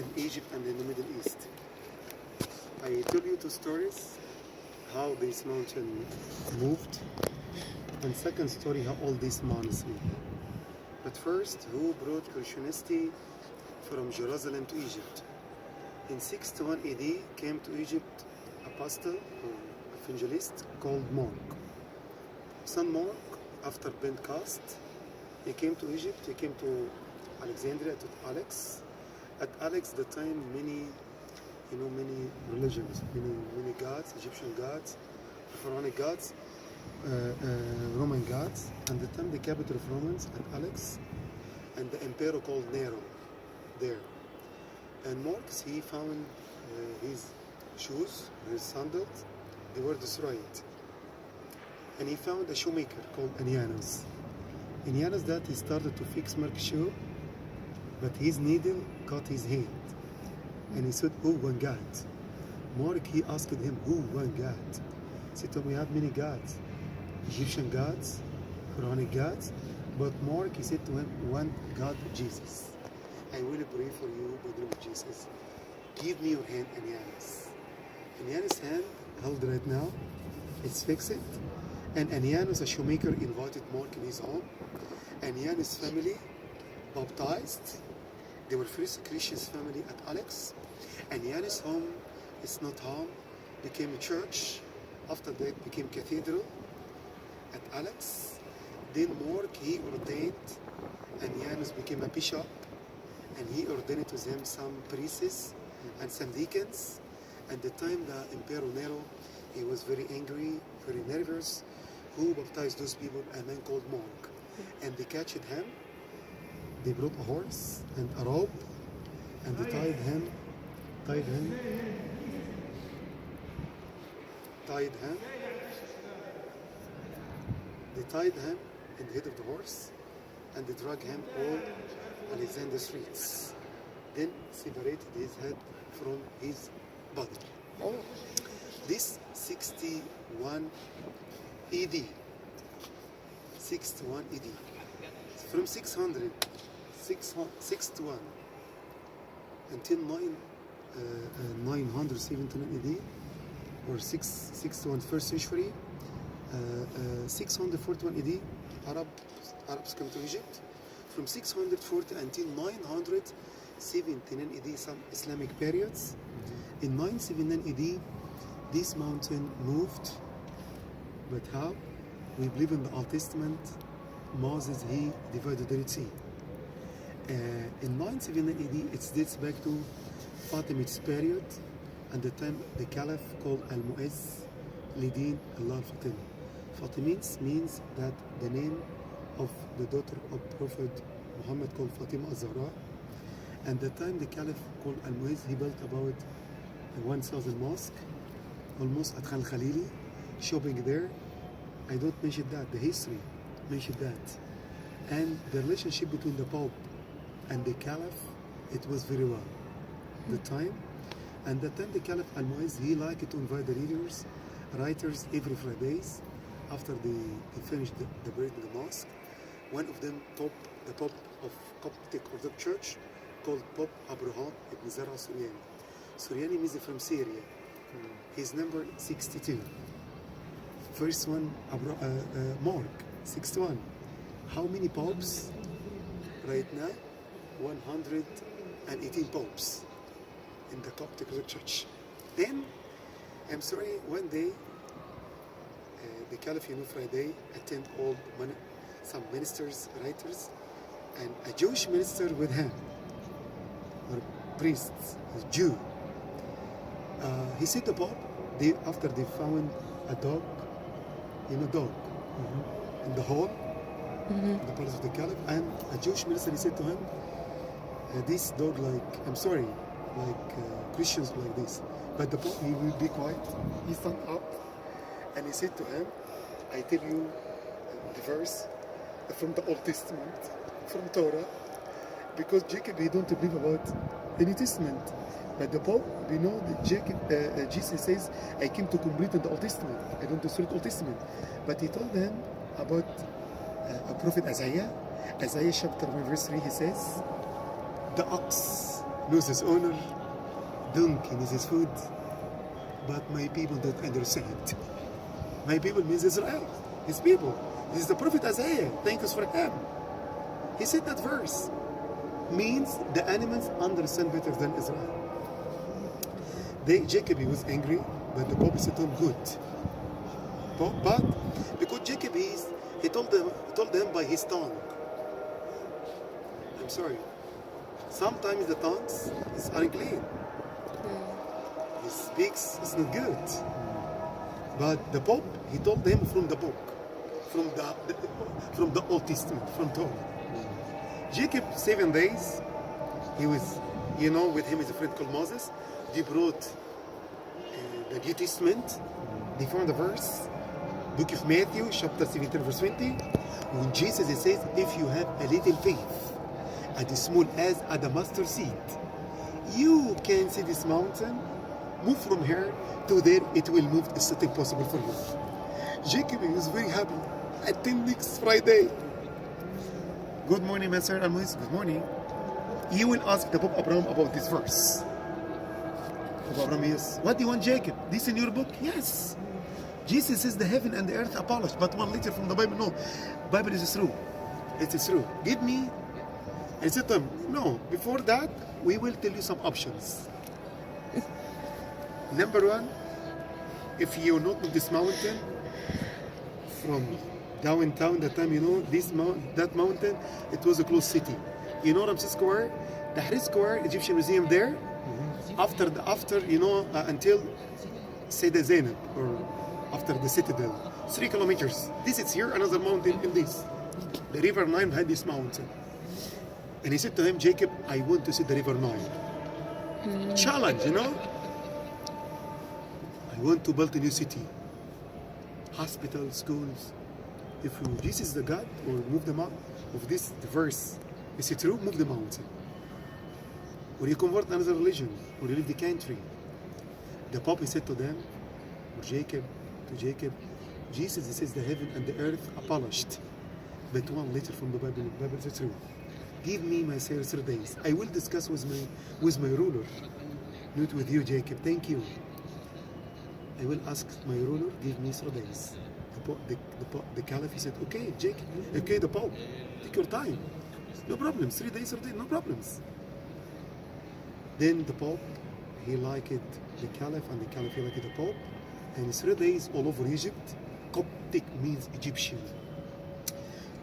in Egypt and in the Middle East. I tell you two stories, how this mountain moved, and second story, how all this monastery. But first, who brought Christianity from Jerusalem to Egypt? In 61 AD came to Egypt apostle or evangelist called Mark. Son Mark, after Pentecost, he came to Egypt, he came to Alexandria, to Alex. At Alex, the time, many religions, many gods, Egyptian gods, Pharaonic gods, Roman gods. And the time, the capital of Romans at Alex, and the emperor called Nero there. And Marcus, he found his shoes, his sandals, they were destroyed. And he found a shoemaker called Anianus. Anianus that he started to fix Marcus' shoe, but his needle caught his hand. And he said, "Oh, one God." Mark, he asked him, "Who one God?" He said, "We have many gods, Egyptian gods, Pharaonic gods." But Mark, he said to him, "One God, Jesus. I will pray for you by the name of Jesus. Give me your hand, Anianus." Anianus' hand, held right now, it's fixed. And Anianus, a shoemaker, invited Mark in his home. Anianus' family baptized. They were first Christian family at Alex. Anianus' home is not home, became a church. After that, became cathedral at Alex. Then Mark, he ordained. Anianus became a bishop, and he ordained to them some priests and some deacons. At the time, the Emperor Nero, he was very angry, very nervous. Who baptized those people? A man called Mark. And they captured him. They brought a horse and a rope, and they tied him. They tied him in the head of the horse, and they dragged him all Alexander streets. Then separated his head from his body. Oh. This 61 AD. 61 AD. From 661 until 917 AD, or 661 first century, 641 AD, Arabs come to Egypt. From 640 until 979 AD, some Islamic periods. In 979 AD, this mountain moved. But how? We believe in the Old Testament, Moses, he divided the Red Sea. In 979 AD, it dates back to Fatimid's period, and the time the Caliph called Al-Mu'izz Lidin Allah al-Fatim. Fatimids means that the name of the daughter of Prophet Muhammad called Fatima az-Zahra. And the time the Caliph called Al-Mu'izz, he built about 1,000 mosques, almost at Khan Khalili, shopping there. I don't mention that, the history mentioned that. And the relationship between the Pope and the Caliph, it was very well. The time, and the time the Caliph Al-Mu'izz, he liked to invite the leaders, writers every Fridays after they finished the prayer in the mosque. One of them, the Pope of Coptic Orthodox Church, called Pope Abraham ibn Zara Suryani. Suryani means from Syria. His number 62. First one, Mark, 61. How many popes? Right now, 118 popes in the Coptic Church. Then, I'm sorry, one day, the Caliph, Friday, attend all some ministers, writers, and a Jewish minister with him, or priests, a Jew. He said to Pope, after they found a dog, in the hall, in the palace of the Caliph, and a Jewish minister, he said to him, this dog, Christians like this. But the Pope, he will be quiet. He stand up, and he said to him, I tell you the verse from the Old Testament, from Torah, because Jacob, he don't believe about the New Testament. But the Pope, we know that Jesus says, I came to complete the Old Testament. I don't destroy the Old Testament. But he told them about a prophet Isaiah. Isaiah chapter 1 verse 3, he says, the ox knows his owner, donkey knows his food, but my people don't understand. My people means Israel, his people. This is the prophet Isaiah. Thank us for him. He said that verse means the animals understand better than Israel. Jacob, he was angry, but the Pope said to him, good. But because Jacob he told them by his tongue. I'm sorry. Sometimes the tongues is unclean. He speaks, it's not good. But the Pope, he told them from the book, from the Old Testament, from Torah. Jacob, 7 days, he was, with him is a friend called Moses. They brought the New Testament. They found a verse, book of Matthew, chapter 17, verse 20. When Jesus, he says, if you have a little faith, as small as a mustard seed, you can see this mountain, move from here to there, it will move. It's not impossible for you. Jacob, he was very happy. Attend next Friday. Good morning, Master Almois. Good morning. You will ask the Pope Abraham about this verse. Pope Abraham, yes. What do you want, Jacob? This in your book? Yes. Jesus says the heaven and the earth abolished, but one letter from the Bible. No, Bible is true. It is true. Give me. I said to him, no, before that, we will tell you some options. Number one, if you not move this mountain from downtown, that time, that mountain, it was a closed city. You know Ramses Square? The Tahrir Square, Egyptian museum there, after until Sayyidah Zainab, or after the citadel, 3 kilometers. This is here, another mountain in this. The river Nile had this mountain. And he said to him, Jacob, I want to see the river Nile. Challenge, I want to build a new city. Hospitals, schools. If this is the God, or move the mountain, of this verse, is it true? Move the mountain. Or you convert another religion, or you leave the country. The Pope said to them, to Jacob, Jesus, he says the heaven and the earth abolished. But one letter from the Bible is true. Give me my 3 days. I will discuss with my ruler, not with you, Jacob. Thank you. I will ask my ruler, give me 3 days. The Caliph, he said, okay, Jacob, okay, the Pope, take your time. No problems, 3 days, no problems. Then the Pope, he liked the Caliph, and the Caliph, he liked the Pope. And 3 days all over Egypt, Coptic means Egyptian.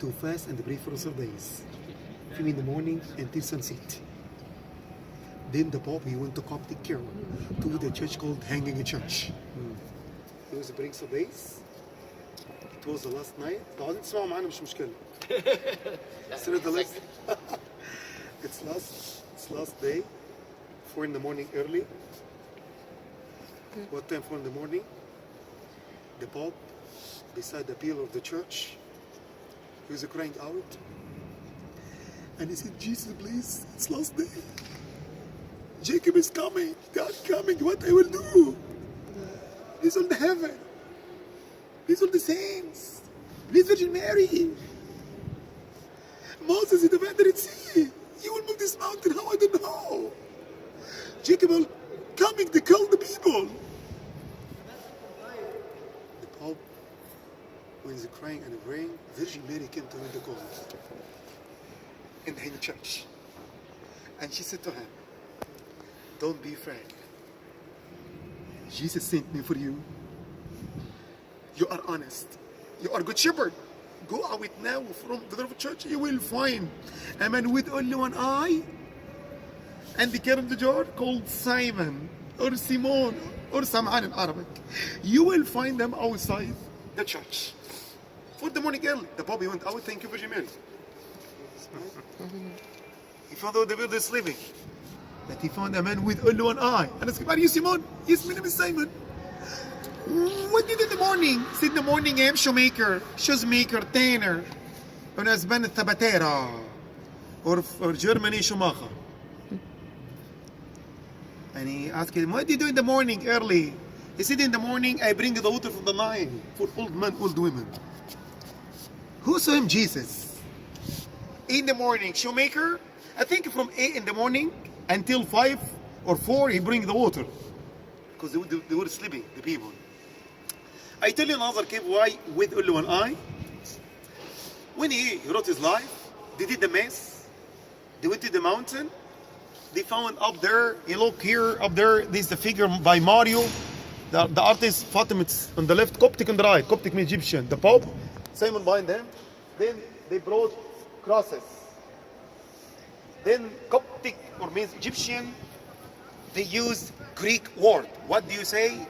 To fast and pray for 3 days. From in the morning until sunset. Then the Pope, he went to Coptic Cairo, to the church called Hanging Church. He was praying 3 days. It was the last night. It's last day. 4 in the morning early. What time? 4 in the morning. The Pope, beside the pillar of the church, he was crying out. And he said, Jesus, please, it's last day. Jacob is coming. God coming. What I will do? These are the heaven. These are the saints. Please, Virgin Mary. Moses in the Red Sea. You will move this mountain. How? I don't know. Jacob will coming to kill the people. The Pope, when he's crying and praying, Virgin Mary came to him to call in the church. And she said to him, don't be afraid. Jesus sent me for you. You are honest. You are good shepherd. Go out now from the door of the church. You will find a man with only one eye and the carry the jar called Simon or Simon or Sam'an in Arabic. You will find them outside the church. For the morning early, the Pope went out. Thank you, Virgin Mary. He found out the bird is sleeping. But he found a man with only one eye. And I said, are you Simon? Yes, my name is Simon. What did you do in the morning? He said, in the morning I am shoemaker, shoemaker, tanner. And husband tabatera. Or Germany Schumacher. And he asked him, what do you do in the morning early? He said, in the morning I bring the water from the Nile for old men, old women. Who saw him? Jesus. In the morning, shoemaker. I think from 8 in the morning until 5 or 4 he bring the water. Because they were sleeping, the people. I tell you another cave why with only one eye. When he wrote his life, they did the mass. They went to the mountain. They found up there, you look here, up there, this is the figure by Mario. The artist Fatima on the left, Coptic on the right. Coptic means Egyptian. The Pope, Simon behind them. Then they brought crosses. Then Coptic, or means Egyptian, they used Greek word. What do you say?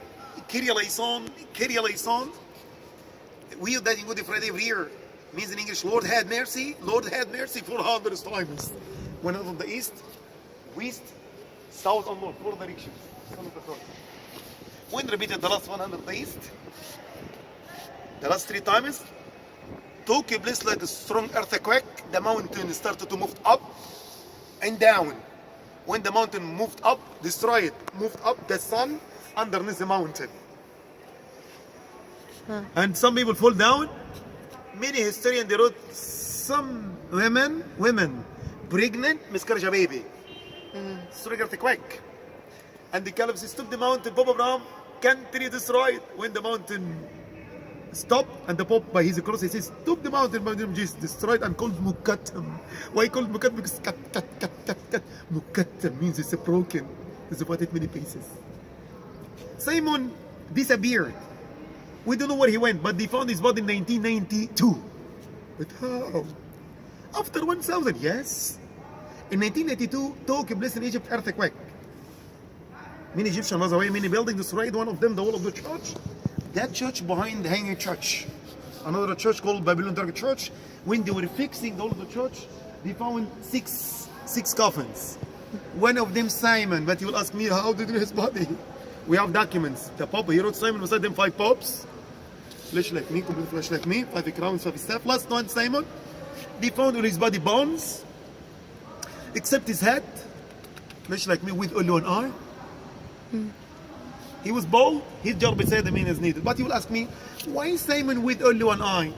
Kyrie eleison, Kyrie eleison. We use that in Good Friday every year. Means in English, Lord had mercy, Lord had mercy 400 times. When on the east, west, south, and north, 4 directions. When repeated the last 100 days, the last 3 times, took place like a strong earthquake, the mountain started to move up and down. When the mountain moved up, destroyed, moved up, the sun underneath the mountain. And some people fall down. Many historians, they wrote some women, pregnant, miscarriage a baby. Strong earthquake. And the caliph says, stop the mountain, Pope Abraham, country destroyed. When the mountain stopped, and the Pope by his cross, he says, stop the mountain, Jesus destroyed and called Mokattam. Why called Mokattam? Because cut. Mokattam means it's broken. It's divided many pieces. Simon disappeared. We don't know where he went, but they found his body in 1992. But how? After 1,000, yes. In 1992, took place in Egypt earthquake. Many Egyptians was away, many buildings destroyed. One of them, the wall of the church. That church behind the hanging church. Another church called Babylon Turkish Church. When they were fixing the wall of the church, they found six coffins. One of them Simon, but you will ask me, how did his body? We have documents. The Pope, he wrote Simon, beside them 5 popes. Flesh like me, complete flesh like me, 5 crowns, 5 staff. Last one, Simon. They found on his body bones, except his head, flesh like me with only one eye. He was bald, his job beside the man is needed. But you will ask me, why Simon with only one eye?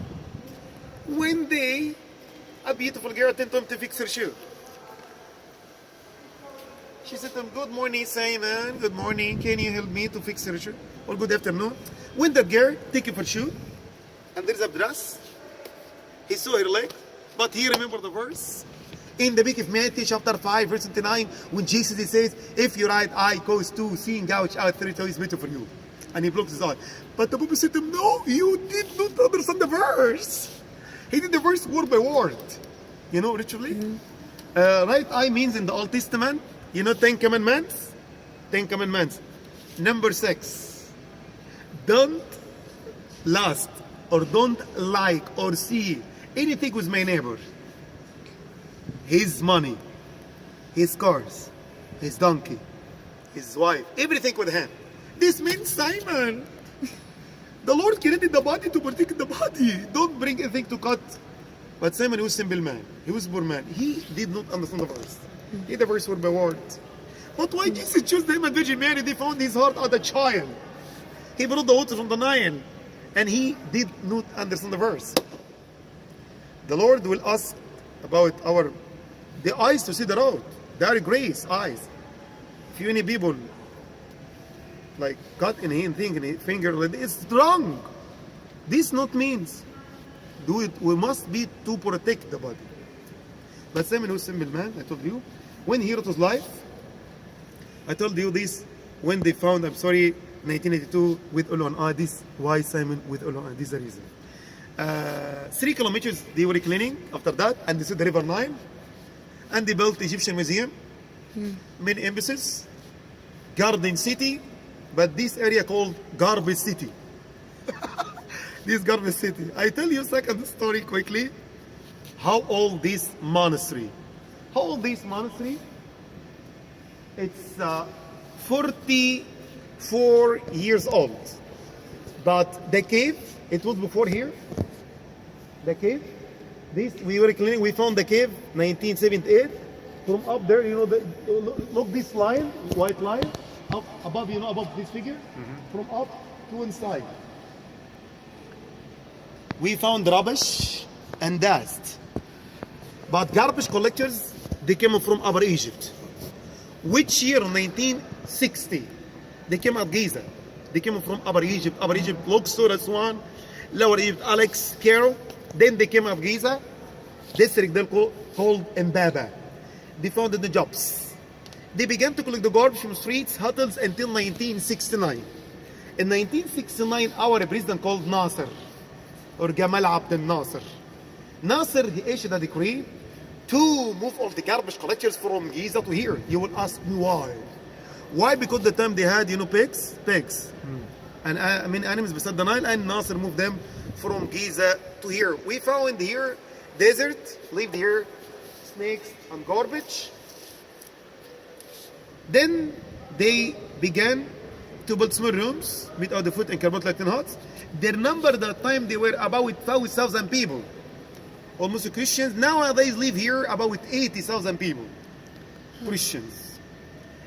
One day, a beautiful girl attempted him to fix her shoe. She said to him, good morning, Simon. Good morning. Can you help me to fix her shoe? Or good afternoon. When the girl take her shoe, and there's a dress, he saw her leg, but he remembered the verse. In the book of Matthew, chapter 5, verse 29, when Jesus he says, if your right eye goes to seeing gouge out 3 times better for you. And he blocked his eye. But the Pope said to him, no, you did not understand the verse. He did the verse word by word. You know, literally. Right eye means in the Old Testament, you know 10 commandments? 10 commandments. Number 6. Don't lust or don't like or see anything with my neighbor. His money, his cars, his donkey, his wife, everything with him. This means Simon. The Lord created the body to protect the body. Don't bring anything to cut. But Simon, he was a simple man. He was a poor man. He did not understand the verse. He the verse word by word. But why Jesus chose him and Virgin Mary? They found his heart as a child. He brought the water from the Nile. And he did not understand the verse. The Lord will ask about the eyes to see the road. They are grace, eyes. If you any people like cut in hand thing in a finger, it's wrong. This not means do it. We must be to protect the body. But Simon was a simple man, I told you. When he wrote his life, I told you this, when they found, 1982 with only one eye, this why Simon with only one eye, this is the reason. 3 kilometers they were cleaning after that, and they saw the river Nile, and they built the Egyptian museum, many embassies, garden city, but this area called garbage city. This garbage city. I tell you second story quickly. How old this monastery? How old this monastery? It's 44 years old. But the cave, it was before here. The cave, this we were cleaning. We found the cave 1978. From up there, you know, look this line, white line, up above, you know, above this figure. From up to inside, we found rubbish and dust. But garbage collectors, they came from Upper Egypt. Which year? 1960. They came at Giza. They came from Upper Egypt. Upper Egypt, Luxor, Aswan. Lower Egypt, Alex, Cairo. Then they came at Giza. District called Mbaba. They founded the jobs. They began to collect the garbage from streets, hotels until 1969. In 1969, our president called Nasser, or Gamal Abdel Nasser. Nasser, he issued a decree to move all the garbage collectors from Giza to here. You will ask me why. Why? Because the time they had, pigs. And animals beside the Nile, and Nasser moved them from Giza to here. We found here desert, lived here, snakes and garbage. Then they began to build small rooms without the food and carbon-lighting huts. Their number that time they were about 5,000 people. Almost Christians. Nowadays live here about 80,000 people. Christians.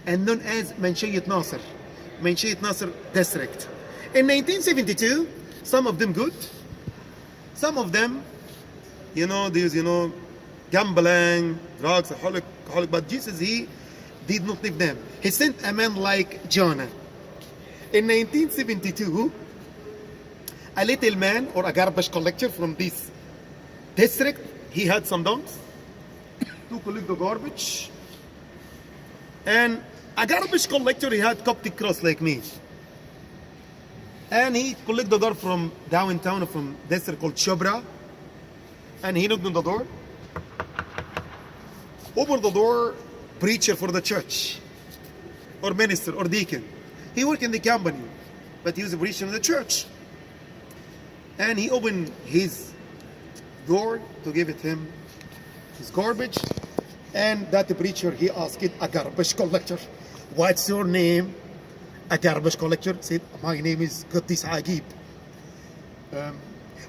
And known as Manshiyat Nasser. Manshiyat Nasser district. In 1972, some of them good. Some of them, gambling, drugs, alcoholic. But Jesus, he did not leave them. He sent a man like Jonah. In 1972, a little man or a garbage collector from this district, he had some dogs to collect the garbage. And a garbage collector, he had Coptic cross like me. And he collected the garbage from downtown, from district called Shobra. And he knocked on the door. Opened the door, preacher for the church, or minister, or deacon. He worked in the company, but he was a preacher in the church. And he opened his door to give it him his garbage. And that preacher, he asked a garbage collector, "What's your name?" A garbage collector said, "My name is Qaddis Agib."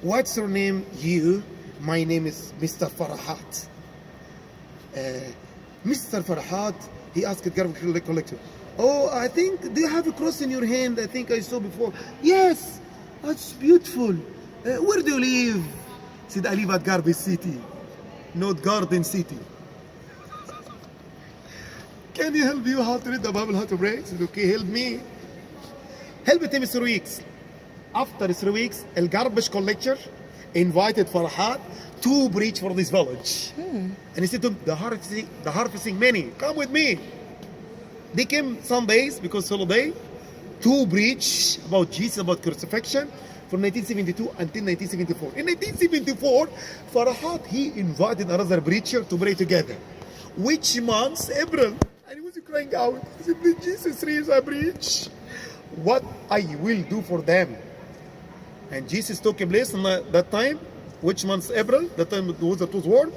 "What's your name?" "You." "My name is Mr. Farahat." Mr. Farahat, he asked the garbage collector, "Oh, I think, do you have a cross in your hand? I think I saw before." "Yes, that's beautiful. Where do you live?" Said, "I live at Garbage City, not Garden City." "Can you help you how to read the Bible, how to pray?" Said, "Okay, help me." Helped him 3 weeks. After 3 weeks, a garbage collector invited Farhat to preach for this village. And he said to him, the harvesting many, come with me. They came some days, because holiday, to preach about Jesus, about crucifixion, from 1972 until 1974. In 1974, Farhat, he invited another preacher to pray together. Which month? April. And he was crying out. He said, "Please, Jesus, raise I preach what I will do for them." And Jesus took a place in that time. Which month? April. That time it was warm.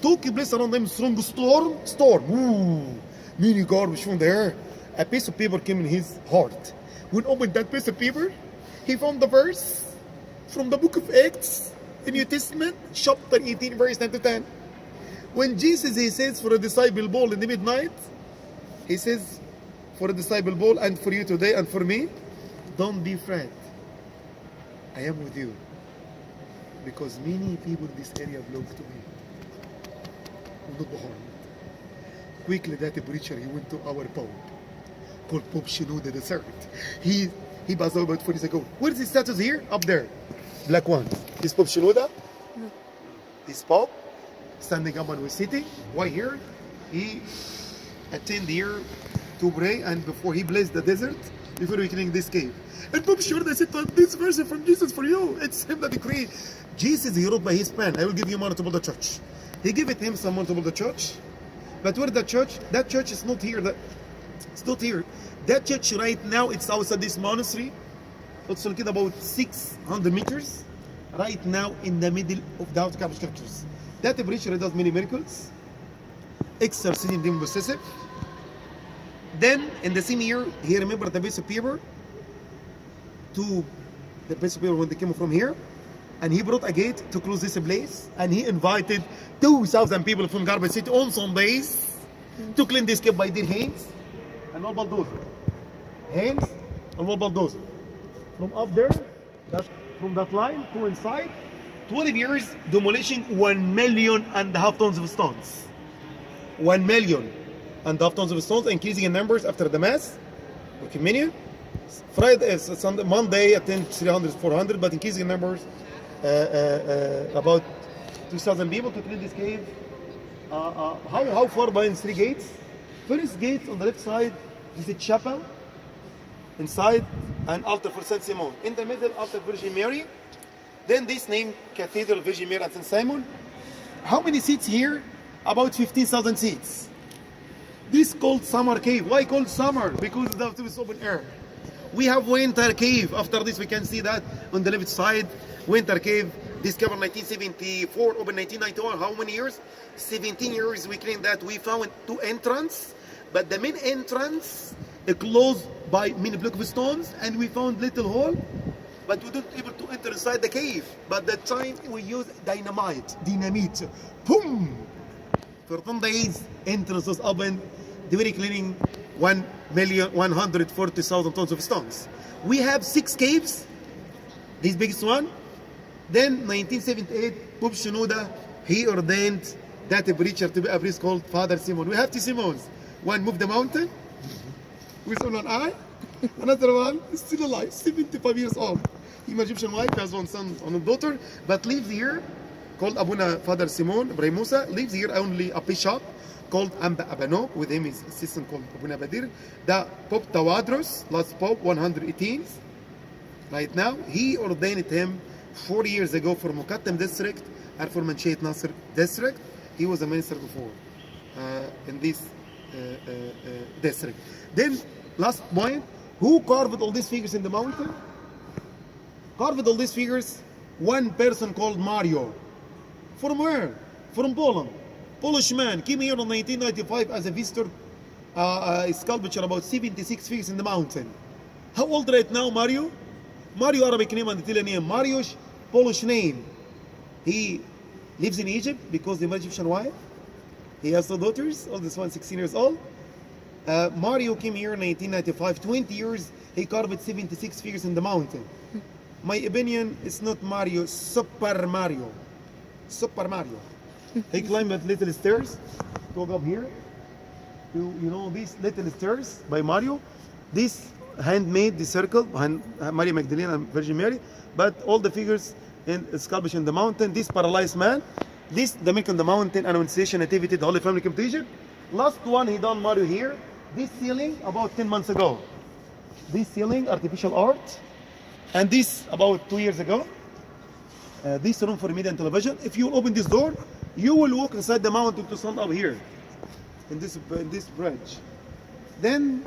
Took a place around them, strong storm. Ooh, many garbage from there. A piece of paper came in his heart. When opened that piece of paper, he found the verse from the book of Acts, the New Testament, chapter 18, verse 9 to 10. When Jesus, he says, for a disciple ball in the midnight, he says, for a disciple ball and for you today and for me, don't be afraid. I am with you. Because many people in this area belong to me. Will not be harmed. Quickly, that preacher, he went to our Pope, called Pope Shenouda III. He passed about 40 years ago. Where is his status here? Up there. Black one. This Pope Shenouda. This Pope, standing up and we're sitting. Why here? He attended here to pray, and before he blessed the desert, before we clean this cave. And Pope Shenouda said, "This verse is from Jesus for you. It's him that decreed." Jesus, he wrote by his pen, "I will give you money to build the church." He gave it him some money to build the church. But where the church? That church is not here. It's not here. That church right now, it's outside this monastery. It's located about 600 meters. Right now in the middle of the outer campus structures. That preacher does many miracles. Exorcism demon possessive. Then in the same year, he remembered the piece of paper to the piece of paper when they came from here. And he brought a gate to close this place. And he invited 2,000 people from Garbage City on Sundays to clean this cave by their hands and all bulldozer. Hands and all bulldozer. From up there, from that line to inside, 12 years demolishing 1.5 million tons of stones. 1 million. and half tons of stones, increasing in numbers after the mass or communion. Friday, Sunday, Monday attend 300, 400, but increasing in numbers about 2,000 people to clean this cave. How far behind 3 gates? First gate on the left side is a chapel. Inside, an altar for Saint Simon. In the middle, altar Virgin Mary. Then this name, Cathedral Virgin Mary and Saint Simon. How many seats here? About 15,000 seats. This called summer cave. Why called summer? Because it is open air. We have winter cave. After this, we can see that on the left side. Winter cave, discovered 1974, open 1991. How many years? 17 years. We claim that we found 2 entrances, but the main entrance closed by many blocks of stones, and we found little hole, but we weren't able to enter inside the cave. But that time we used dynamite. Boom! For 10 days, entrance was open. They were cleaning 1,140,000 tons of stones. We have 6 caves. This biggest one. Then 1978, Pope Shenouda, he ordained that a preacher to be a priest called Father Simon. We have 2 Simons. One moved the mountain with only one eye. Another one is still alive, 75 years old. He's Egyptian wife, has 1 son and 1 daughter, but lives here, called Abuna Father Simon, Ibrahim Musa, lives here only a bishop called Amba Abano, with him his assistant called Abuna Badir. The Pope Tawadros, last Pope, 118th, right now, he ordained him 4 years ago for Mokattam district and for Manshiat Nasser district. He was a minister before in this district. Then, last point, who carved all these figures in the mountain? Carved all these figures, one person called Mario. From where? From Poland. Polish man, came here in 1995 as a visitor, sculpture about 76 figures in the mountain. How old right now, Mario? Mario, Arabic name and Italian name. Mariusz, Polish name. He lives in Egypt because the Egyptian wife. He has 2 daughters, oldest one 16 years old. Mario came here in 1995, 20 years, he carved 76 figures in the mountain. My opinion, it's not Mario, Super Mario. Super Mario. He climbed with little stairs to go up here. These little stairs by Mario. This handmade, the circle, Maria Magdalene and Virgin Mary, but all the figures in sculpture in the mountain. This paralyzed man, this the milk on the mountain, Annunciation, Nativity, the Holy Family came to Egypt. Last one he done Mario here. This ceiling about 10 months ago. This ceiling, artificial art. And this about 2 years ago. This room for media and television. If you open this door, you will walk inside the mountain to stand up here. In this bridge. Then